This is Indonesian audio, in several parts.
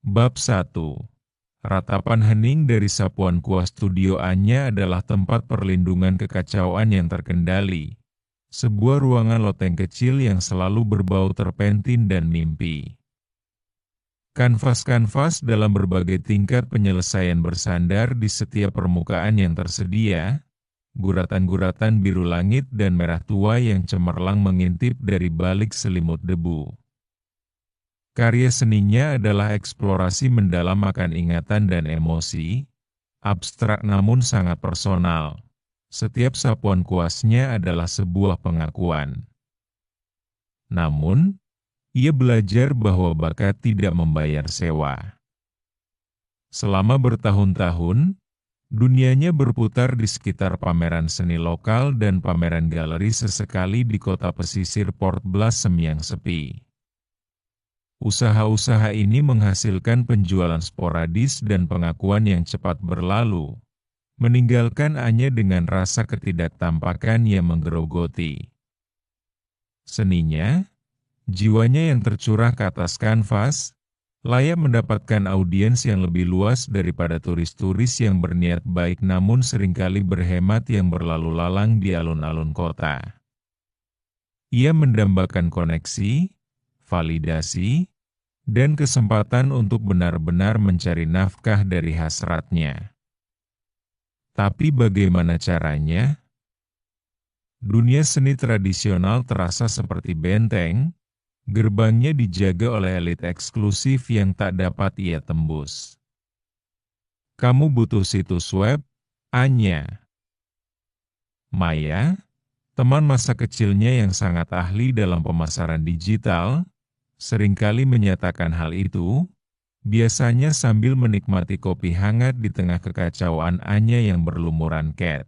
Bab 1. Ratapan hening dari Sapuan Kuah Studio Anya adalah tempat perlindungan kekacauan yang terkendali. Sebuah ruangan loteng kecil yang selalu berbau terpentin dan mimpi. Kanvas-kanvas dalam berbagai tingkat penyelesaian bersandar di setiap permukaan yang tersedia. Guratan-guratan biru langit dan merah tua yang cemerlang mengintip dari balik selimut debu. Karya seninya adalah eksplorasi mendalam akan ingatan dan emosi, abstrak namun sangat personal. Setiap sapuan kuasnya adalah sebuah pengakuan. Namun, ia belajar bahwa bakat tidak membayar sewa. Selama bertahun-tahun, dunianya berputar di sekitar pameran seni lokal dan pameran galeri sesekali di kota pesisir Port Blossom yang sepi. Usaha-usaha ini menghasilkan penjualan sporadis dan pengakuan yang cepat berlalu, meninggalkan Anya dengan rasa ketidaktampakan yang menggerogoti. Seninya, jiwanya yang tercurah ke atas kanvas, layak mendapatkan audiens yang lebih luas daripada turis-turis yang berniat baik namun seringkali berhemat yang berlalu lalang di alun-alun kota. Ia mendambakan koneksi, validasi, dan kesempatan untuk benar-benar mencari nafkah dari hasratnya. Tapi bagaimana caranya? Dunia seni tradisional terasa seperti benteng, gerbangnya dijaga oleh elit eksklusif yang tak dapat ia tembus. Kamu butuh situs web, Anya. Maya, teman masa kecilnya yang sangat ahli dalam pemasaran digital, seringkali menyatakan hal itu, biasanya sambil menikmati kopi hangat di tengah kekacauan Anya yang berlumuran cat.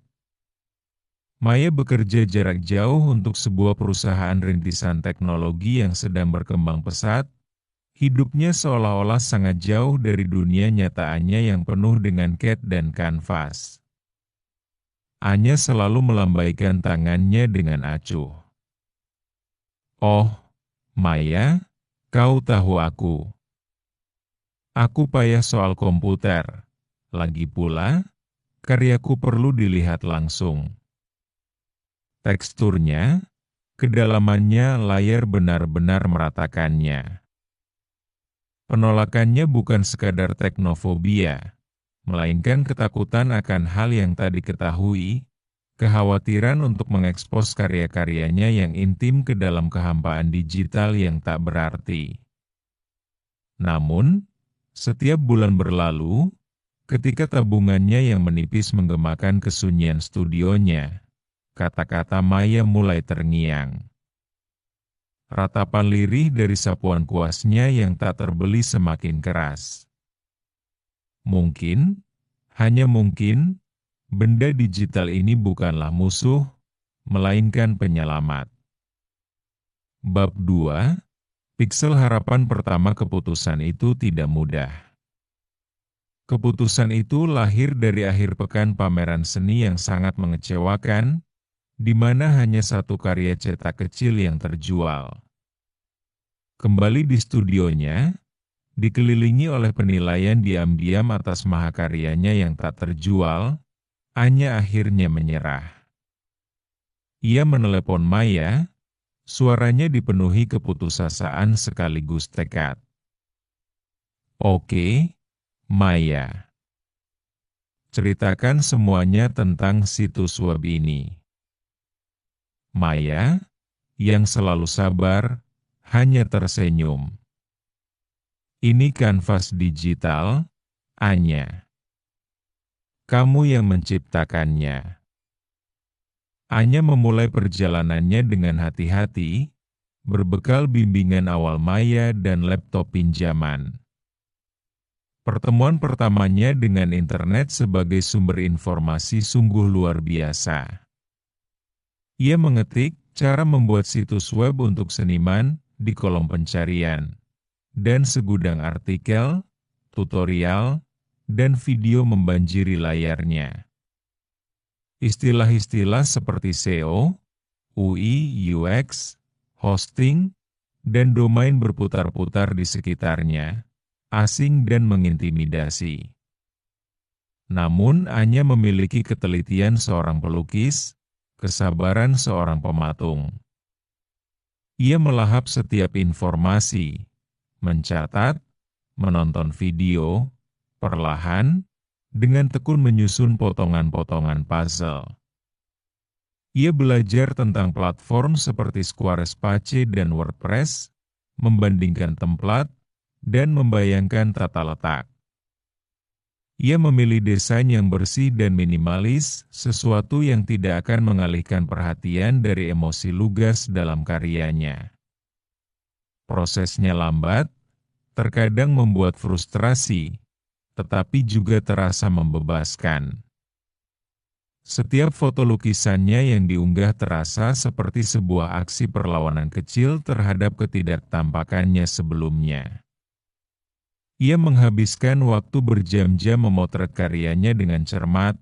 Maya bekerja jarak jauh untuk sebuah perusahaan rintisan teknologi yang sedang berkembang pesat. Hidupnya seolah-olah sangat jauh dari dunia nyata Anya yang penuh dengan cat dan kanvas. Anya selalu melambaikan tangannya dengan acuh. Oh, Maya, kau tahu aku. Aku payah soal komputer. Lagi pula, karyaku perlu dilihat langsung. Teksturnya, kedalamannya layar benar-benar meratakannya. Penolakannya bukan sekadar teknofobia, melainkan ketakutan akan hal yang tak diketahui, kekhawatiran untuk mengekspos karya-karyanya yang intim ke dalam kehampaan digital yang tak berarti. Namun, setiap bulan berlalu, ketika tabungannya yang menipis menggemakan kesunyian studionya, kata-kata Maya mulai terngiang. Ratapan lirih dari sapuan kuasnya yang tak terbeli semakin keras. Mungkin, hanya mungkin, benda digital ini bukanlah musuh, melainkan penyelamat. Bab 2, Pixel harapan pertama keputusan itu tidak mudah. Keputusan itu lahir dari akhir pekan pameran seni yang sangat mengecewakan, di mana hanya satu karya cetak kecil yang terjual. Kembali di studionya, dikelilingi oleh penilaian diam-diam atas mahakaryanya yang tak terjual, Anya akhirnya menyerah. Ia menelepon Maya, suaranya dipenuhi keputusasaan sekaligus tekad. Oke, Maya. Ceritakan semuanya tentang situs web ini. Maya, yang selalu sabar, hanya tersenyum. Ini kanvas digital, Anya. Kamu yang menciptakannya. Anya memulai perjalanannya dengan hati-hati, berbekal bimbingan awal Maya dan laptop pinjaman. Pertemuan pertamanya dengan internet sebagai sumber informasi sungguh luar biasa. Ia mengetik cara membuat situs web untuk seniman di kolom pencarian, dan segudang artikel, tutorial, dan video membanjiri layarnya. Istilah-istilah seperti SEO, UI, UX, hosting, dan domain berputar-putar di sekitarnya, asing dan mengintimidasi. Namun Anya memiliki ketelitian seorang pelukis, kesabaran seorang pematung. Ia melahap setiap informasi, mencatat, menonton video, perlahan, dengan tekun menyusun potongan-potongan puzzle. Ia belajar tentang platform seperti Squarespace dan WordPress, membandingkan template, dan membayangkan tata letak. Ia memilih desain yang bersih dan minimalis, sesuatu yang tidak akan mengalihkan perhatian dari emosi lugas dalam karyanya. Prosesnya lambat, terkadang membuat frustrasi, tetapi juga terasa membebaskan. Setiap foto lukisannya yang diunggah terasa seperti sebuah aksi perlawanan kecil terhadap ketidaktampakannya sebelumnya. Ia menghabiskan waktu berjam-jam memotret karyanya dengan cermat,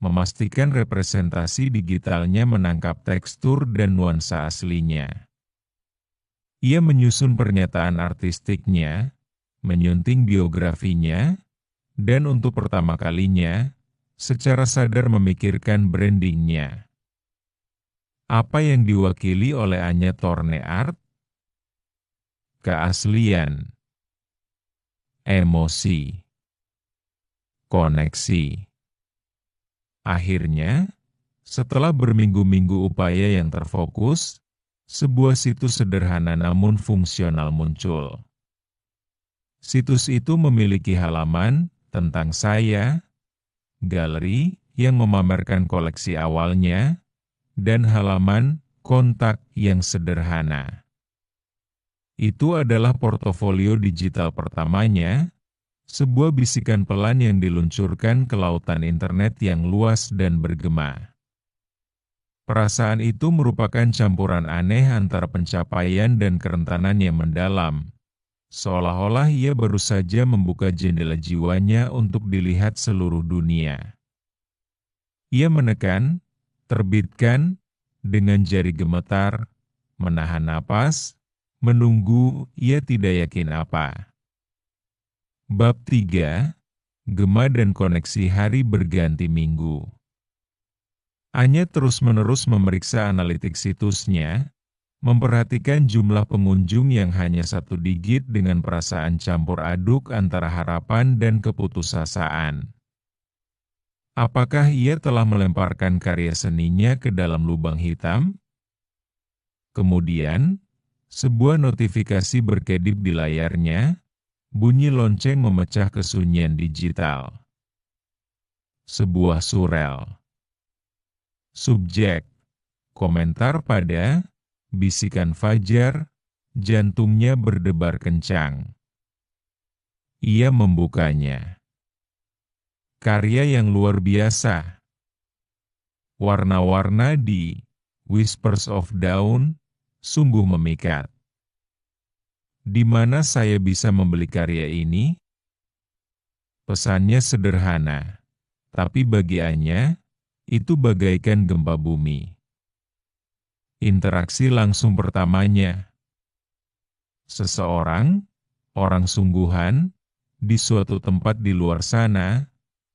memastikan representasi digitalnya menangkap tekstur dan nuansa aslinya. Ia menyusun pernyataan artistiknya, menyunting biografinya, dan untuk pertama kalinya, secara sadar memikirkan brandingnya. Apa yang diwakili oleh Anya Thorne Art? Keaslian, emosi, koneksi. Akhirnya, setelah berminggu-minggu upaya yang terfokus, sebuah situs sederhana namun fungsional muncul. Situs itu memiliki halaman tentang saya, galeri yang memamerkan koleksi awalnya, dan halaman kontak yang sederhana. Itu adalah portofolio digital pertamanya, sebuah bisikan pelan yang diluncurkan ke lautan internet yang luas dan bergema. Perasaan itu merupakan campuran aneh antara pencapaian dan kerentanan yang mendalam, seolah-olah ia baru saja membuka jendela jiwanya untuk dilihat seluruh dunia. Ia menekan, terbitkan, dengan jari gemetar, menahan napas, menunggu, ia tidak yakin apa. Bab 3, Gema dan Koneksi Hari Berganti Minggu. Anya terus-menerus memeriksa analitik situsnya, memperhatikan jumlah pengunjung yang hanya 1 digit dengan perasaan campur aduk antara harapan dan keputusasaan. Apakah ia telah melemparkan karya seninya ke dalam lubang hitam? Kemudian, sebuah notifikasi berkedip di layarnya, bunyi lonceng memecah kesunyian digital. Sebuah surel. Subjek, komentar pada bisikan fajar, jantungnya berdebar kencang. Ia membukanya. Karya yang luar biasa. Warna-warna di Whispers of Dawn sungguh memikat. Di mana saya bisa membeli karya ini? Pesannya sederhana, tapi bagi Anya, itu bagaikan gempa bumi. Interaksi langsung pertamanya. Seseorang, orang sungguhan, di suatu tempat di luar sana,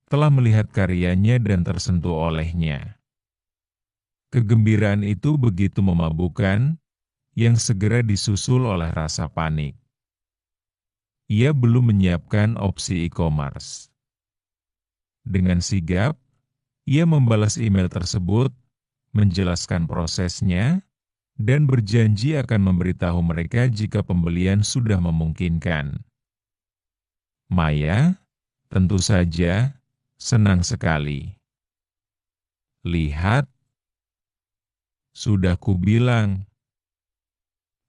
telah melihat karyanya dan tersentuh olehnya. Kegembiraan itu begitu memabukkan, yang segera disusul oleh rasa panik. Ia belum menyiapkan opsi e-commerce. Dengan sigap, ia membalas email tersebut, menjelaskan prosesnya, dan berjanji akan memberitahu mereka jika pembelian sudah memungkinkan. Maya, tentu saja, senang sekali. Lihat, sudah kubilang.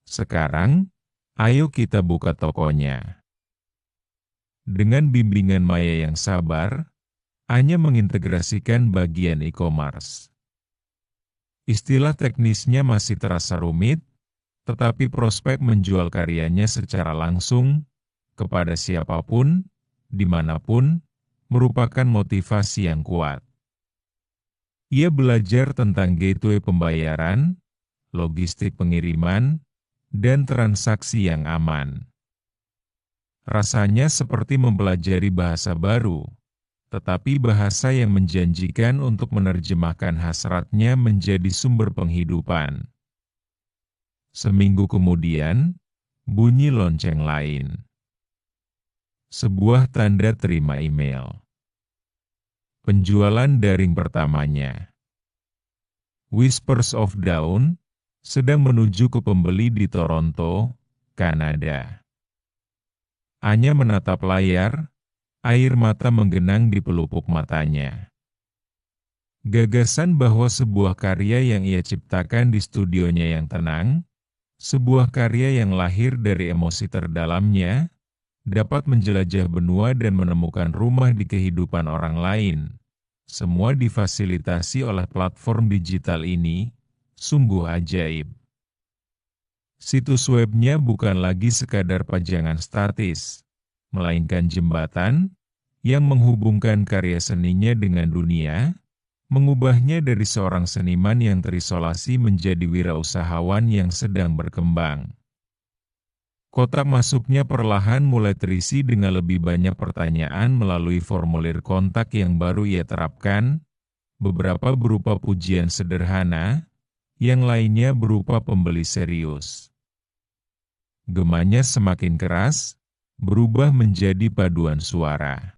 Sekarang, ayo kita buka tokonya. Dengan bimbingan Maya yang sabar, Anya mengintegrasikan bagian e-commerce. Istilah teknisnya masih terasa rumit, tetapi prospek menjual karyanya secara langsung, kepada siapapun, dimanapun, merupakan motivasi yang kuat. Ia belajar tentang gateway pembayaran, logistik pengiriman, dan transaksi yang aman. Rasanya seperti mempelajari bahasa baru, tetapi bahasa yang menjanjikan untuk menerjemahkan hasratnya menjadi sumber penghidupan. Seminggu kemudian, bunyi lonceng lain. Sebuah tanda terima email. Penjualan daring pertamanya. Whispers of Dawn sedang menuju ke pembeli di Toronto, Kanada. Anya menatap layar, air mata menggenang di pelupuk matanya. Gagasan bahwa sebuah karya yang ia ciptakan di studionya yang tenang, sebuah karya yang lahir dari emosi terdalamnya, dapat menjelajah benua dan menemukan rumah di kehidupan orang lain. Semua difasilitasi oleh platform digital ini, sungguh ajaib. Situs webnya bukan lagi sekadar pajangan statis, melainkan jembatan yang menghubungkan karya seninya dengan dunia, mengubahnya dari seorang seniman yang terisolasi menjadi wirausahawan yang sedang berkembang. Kotak masuknya perlahan mulai terisi dengan lebih banyak pertanyaan melalui formulir kontak yang baru ia terapkan, beberapa berupa pujian sederhana, yang lainnya berupa pembeli serius. Gemanya semakin keras, berubah menjadi paduan suara.